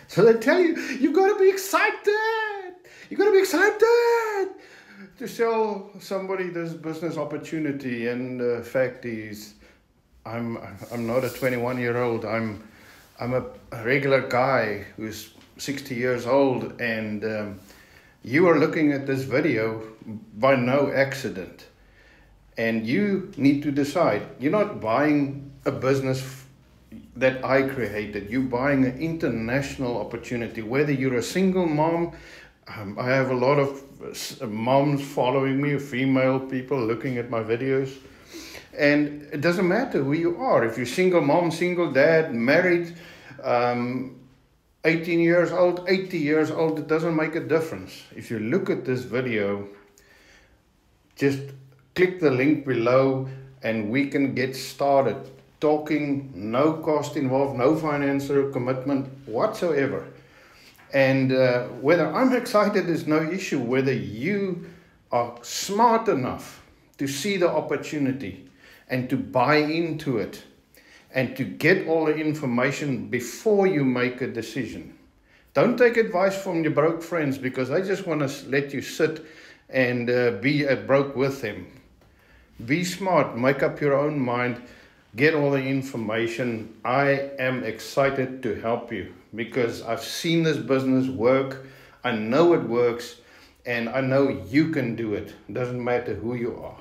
So they tell you, you've got to be excited. You've got to be excited to sell somebody this business opportunity. And the fact is, I'm not a 21-year-old. I'm a regular guy who's 60 years old, and you are looking at this video by no accident. And you need to decide. You're not buying a business that I created. You're buying an international opportunity. Whether you're a single mom, I have a lot of moms following me, female people looking at my videos. And it doesn't matter who you are. If you're single mom, single dad, married, 18 years old, 80 years old, it doesn't make a difference. If you look at this video, just click the link below and we can get started talking. No cost involved, no financial commitment whatsoever. And whether I'm excited is no issue. Whether you are smart enough to see the opportunity and to buy into it and to get all the information before you make a decision. Don't take advice from your broke friends because they just want to let you sit and be broke with them. Be smart, make up your own mind, get all the information. I am excited to help you because I've seen this business work. I know it works, and I know you can do it. Doesn't matter who you are.